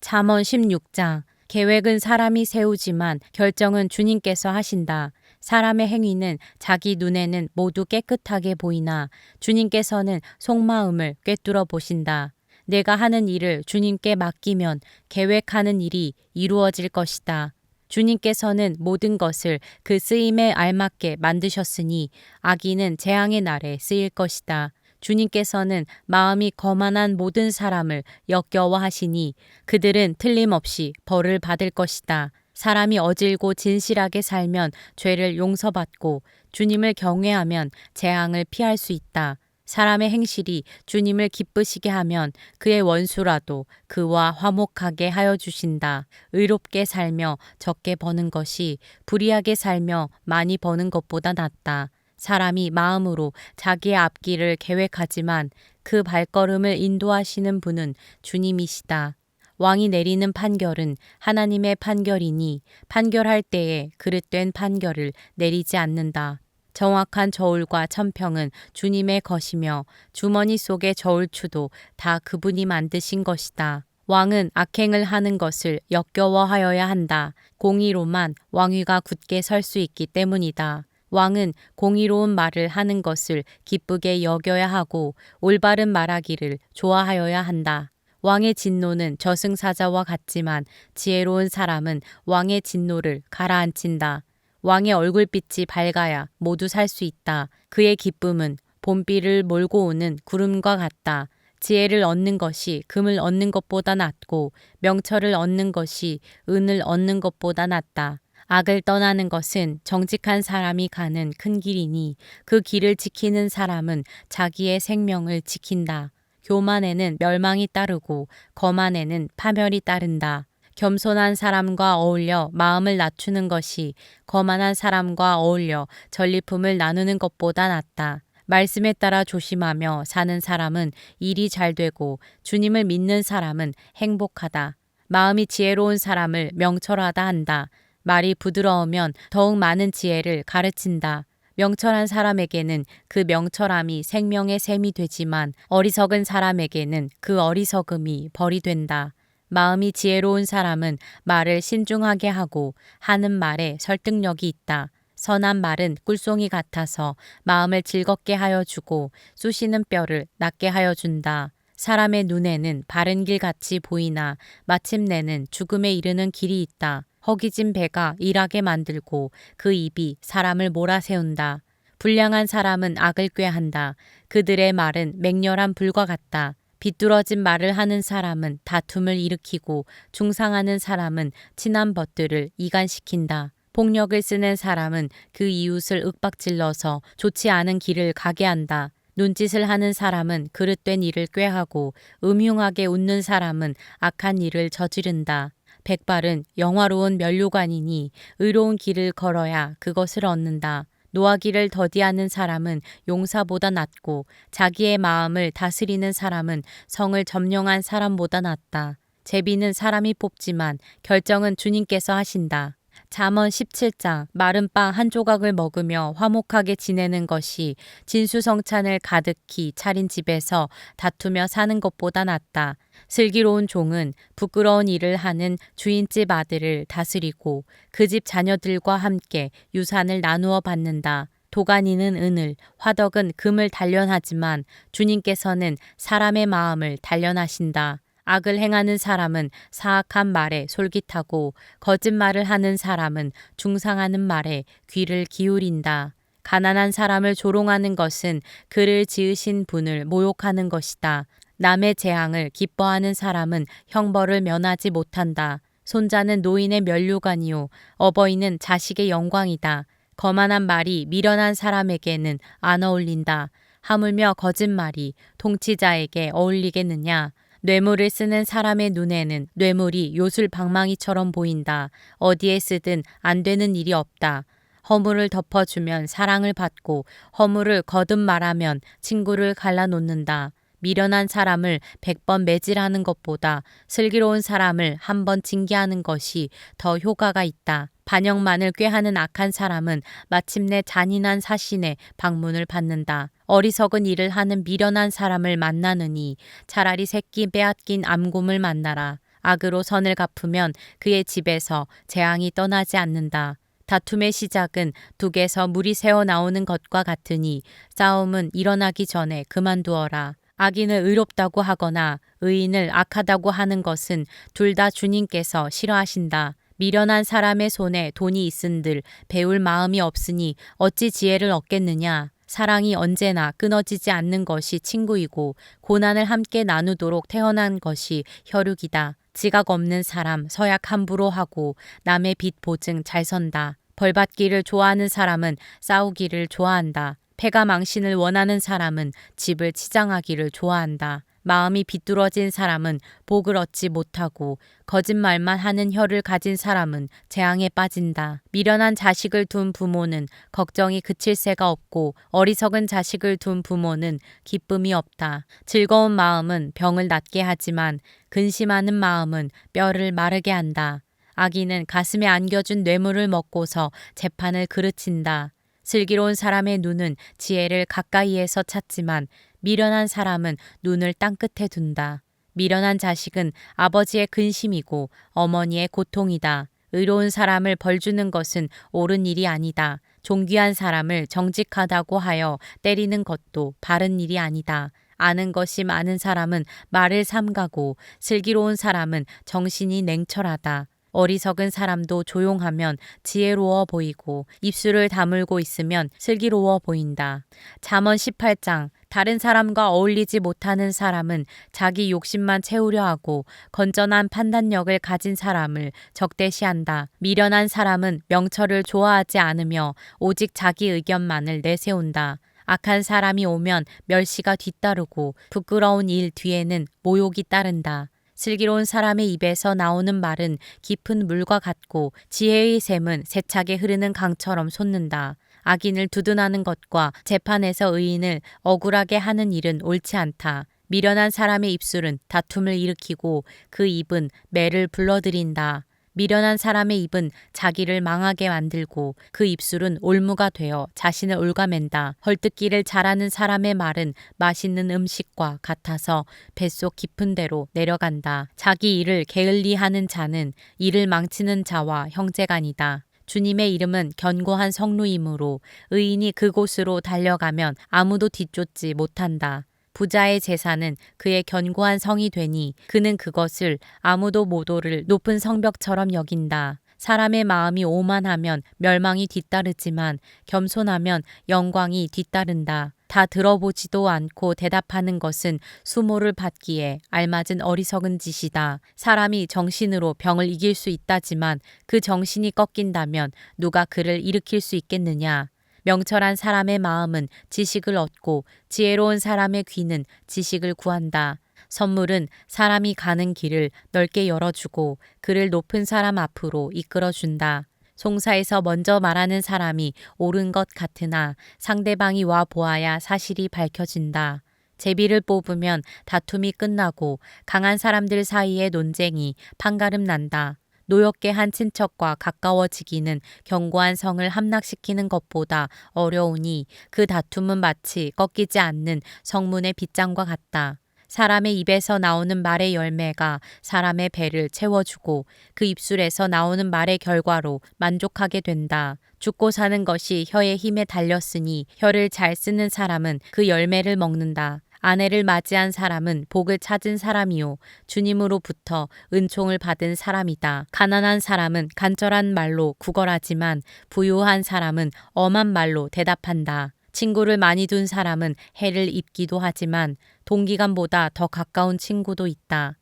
잠언 16장. 계획은 사람이 세우지만 결정은 주님께서 하신다. 사람의 행위는 자기 눈에는 모두 깨끗하게 보이나 주님께서는 속마음을 꿰뚫어 보신다. 내가 하는 일을 주님께 맡기면 계획하는 일이 이루어질 것이다. 주님께서는 모든 것을 그 쓰임에 알맞게 만드셨으니 악인은 재앙의 날에 쓰일 것이다. 주님께서는 마음이 거만한 모든 사람을 역겨워하시니 그들은 틀림없이 벌을 받을 것이다. 사람이 어질고 진실하게 살면 죄를 용서받고 주님을 경외하면 재앙을 피할 수 있다. 사람의 행실이 주님을 기쁘시게 하면 그의 원수라도 그와 화목하게 하여 주신다. 의롭게 살며 적게 버는 것이 불의하게 살며 많이 버는 것보다 낫다. 사람이 마음으로 자기의 앞길을 계획하지만 그 발걸음을 인도하시는 분은 주님이시다. 왕이 내리는 판결은 하나님의 판결이니 판결할 때에 그릇된 판결을 내리지 않는다. 정확한 저울과 천평은 주님의 것이며 주머니 속의 저울추도 다 그분이 만드신 것이다. 왕은 악행을 하는 것을 역겨워하여야 한다. 공의로만 왕위가 굳게 설 수 있기 때문이다. 왕은 공의로운 말을 하는 것을 기쁘게 여겨야 하고 올바른 말하기를 좋아하여야 한다. 왕의 진노는 저승사자와 같지만 지혜로운 사람은 왕의 진노를 가라앉힌다. 왕의 얼굴빛이 밝아야 모두 살 수 있다. 그의 기쁨은 봄비를 몰고 오는 구름과 같다. 지혜를 얻는 것이 금을 얻는 것보다 낫고 명철을 얻는 것이 은을 얻는 것보다 낫다. 악을 떠나는 것은 정직한 사람이 가는 큰 길이니 그 길을 지키는 사람은 자기의 생명을 지킨다. 교만에는 멸망이 따르고 거만에는 파멸이 따른다. 겸손한 사람과 어울려 마음을 낮추는 것이 거만한 사람과 어울려 전리품을 나누는 것보다 낫다. 말씀에 따라 조심하며 사는 사람은 일이 잘 되고 주님을 믿는 사람은 행복하다. 마음이 지혜로운 사람을 명철하다 한다. 말이 부드러우면 더욱 많은 지혜를 가르친다. 명철한 사람에게는 그 명철함이 생명의 샘이 되지만 어리석은 사람에게는 그 어리석음이 벌이 된다. 마음이 지혜로운 사람은 말을 신중하게 하고 하는 말에 설득력이 있다. 선한 말은 꿀송이 같아서 마음을 즐겁게 하여 주고 쑤시는 뼈를 낫게 하여 준다. 사람의 눈에는 바른 길 같이 보이나 마침내는 죽음에 이르는 길이 있다. 허기진 배가 일하게 만들고 그 입이 사람을 몰아세운다. 불량한 사람은 악을 꾀한다. 그들의 말은 맹렬한 불과 같다. 비뚤어진 말을 하는 사람은 다툼을 일으키고 중상하는 사람은 친한 벗들을 이간시킨다. 폭력을 쓰는 사람은 그 이웃을 윽박질러서 좋지 않은 길을 가게 한다. 눈짓을 하는 사람은 그릇된 일을 꾀하고 음흉하게 웃는 사람은 악한 일을 저지른다. 백발은 영화로운 면류관이니 의로운 길을 걸어야 그것을 얻는다. 노하기를 더디하는 사람은 용사보다 낫고 자기의 마음을 다스리는 사람은 성을 점령한 사람보다 낫다. 제비는 사람이 뽑지만 결정은 주님께서 하신다. 잠언 17장. 마른 빵 한 조각을 먹으며 화목하게 지내는 것이 진수성찬을 가득히 차린 집에서 다투며 사는 것보다 낫다. 슬기로운 종은 부끄러운 일을 하는 주인집 아들을 다스리고 그 집 자녀들과 함께 유산을 나누어 받는다. 도가니는 은을, 화덕은 금을 단련하지만 주님께서는 사람의 마음을 단련하신다. 악을 행하는 사람은 사악한 말에 솔깃하고 거짓말을 하는 사람은 중상하는 말에 귀를 기울인다. 가난한 사람을 조롱하는 것은 그를 지으신 분을 모욕하는 것이다. 남의 재앙을 기뻐하는 사람은 형벌을 면하지 못한다. 손자는 노인의 면류관이요 어버이는 자식의 영광이다. 거만한 말이 미련한 사람에게는 안 어울린다. 하물며 거짓말이 통치자에게 어울리겠느냐. 뇌물을 쓰는 사람의 눈에는 뇌물이 요술 방망이처럼 보인다. 어디에 쓰든 안 되는 일이 없다. 허물을 덮어주면 사랑을 받고 허물을 거듭 말하면 친구를 갈라놓는다. 미련한 사람을 100번 매질하는 것보다 슬기로운 사람을 한 번 징계하는 것이 더 효과가 있다. 반역만을 꾀하는 악한 사람은 마침내 잔인한 사신의 방문을 받는다. 어리석은 일을 하는 미련한 사람을 만나느니 차라리 새끼 빼앗긴 암곰을 만나라. 악으로 선을 갚으면 그의 집에서 재앙이 떠나지 않는다. 다툼의 시작은 둑에서 물이 새어 나오는 것과 같으니 싸움은 일어나기 전에 그만두어라. 악인을 의롭다고 하거나 의인을 악하다고 하는 것은 둘 다 주님께서 싫어하신다. 미련한 사람의 손에 돈이 있은들 배울 마음이 없으니 어찌 지혜를 얻겠느냐. 사랑이 언제나 끊어지지 않는 것이 친구이고 고난을 함께 나누도록 태어난 것이 혈육이다. 지각 없는 사람 서약 함부로 하고 남의 빚 보증 잘 선다. 벌받기를 좋아하는 사람은 싸우기를 좋아한다. 패가 망신을 원하는 사람은 집을 치장하기를 좋아한다. 마음이 비뚤어진 사람은 복을 얻지 못하고 거짓말만 하는 혀를 가진 사람은 재앙에 빠진다. 미련한 자식을 둔 부모는 걱정이 그칠 새가 없고 어리석은 자식을 둔 부모는 기쁨이 없다. 즐거운 마음은 병을 낫게 하지만 근심하는 마음은 뼈를 마르게 한다. 악인은 가슴에 안겨준 뇌물을 먹고서 재판을 그르친다. 슬기로운 사람의 눈은 지혜를 가까이에서 찾지만 미련한 사람은 눈을 땅끝에 둔다. 미련한 자식은 아버지의 근심이고 어머니의 고통이다. 의로운 사람을 벌주는 것은 옳은 일이 아니다. 존귀한 사람을 정직하다고 하여 때리는 것도 바른 일이 아니다. 아는 것이 많은 사람은 말을 삼가고 슬기로운 사람은 정신이 냉철하다. 어리석은 사람도 조용하면 지혜로워 보이고 입술을 다물고 있으면 슬기로워 보인다. 잠언 18장 다른 사람과 어울리지 못하는 사람은 자기 욕심만 채우려 하고 건전한 판단력을 가진 사람을 적대시한다. 미련한 사람은 명철을 좋아하지 않으며 오직 자기 의견만을 내세운다. 악한 사람이 오면 멸시가 뒤따르고 부끄러운 일 뒤에는 모욕이 따른다. 슬기로운 사람의 입에서 나오는 말은 깊은 물과 같고 지혜의 샘은 세차게 흐르는 강처럼 솟는다. 악인을 두둔하는 것과 재판에서 의인을 억울하게 하는 일은 옳지 않다. 미련한 사람의 입술은 다툼을 일으키고 그 입은 매를 불러들인다. 미련한 사람의 입은 자기를 망하게 만들고 그 입술은 올무가 되어 자신을 옭아맨다. 헐뜯기를 잘하는 사람의 말은 맛있는 음식과 같아서 뱃속 깊은 데로 내려간다. 자기 일을 게을리하는 자는 일을 망치는 자와 형제간이다. 주님의 이름은 견고한 성루이므로 의인이 그곳으로 달려가면 아무도 뒤쫓지 못한다. 부자의 재산은 그의 견고한 성이 되니 그는 그것을 아무도 못 오를 높은 성벽처럼 여긴다. 사람의 마음이 오만하면 멸망이 뒤따르지만 겸손하면 영광이 뒤따른다. 다 들어보지도 않고 대답하는 것은 수모를 받기에 알맞은 어리석은 짓이다. 사람이 정신으로 병을 이길 수 있다지만 그 정신이 꺾인다면 누가 그를 일으킬 수 있겠느냐. 명철한 사람의 마음은 지식을 얻고 지혜로운 사람의 귀는 지식을 구한다. 선물은 사람이 가는 길을 넓게 열어주고 그를 높은 사람 앞으로 이끌어준다. 송사에서 먼저 말하는 사람이 옳은 것 같으나 상대방이 와 보아야 사실이 밝혀진다. 제비를 뽑으면 다툼이 끝나고 강한 사람들 사이의 논쟁이 판가름 난다. 노엽게 한 친척과 가까워지기는 견고한 성을 함락시키는 것보다 어려우니 그 다툼은 마치 꺾이지 않는 성문의 빗장과 같다. 사람의 입에서 나오는 말의 열매가 사람의 배를 채워주고 그 입술에서 나오는 말의 결과로 만족하게 된다. 죽고 사는 것이 혀의 힘에 달렸으니 혀를 잘 쓰는 사람은 그 열매를 먹는다. 아내를 맞이한 사람은 복을 찾은 사람이요 주님으로부터 은총을 받은 사람이다. 가난한 사람은 간절한 말로 구걸하지만 부유한 사람은 엄한 말로 대답한다. 친구를 많이 둔 사람은 해를 입기도 하지만 동기간보다 더 가까운 친구도 있다.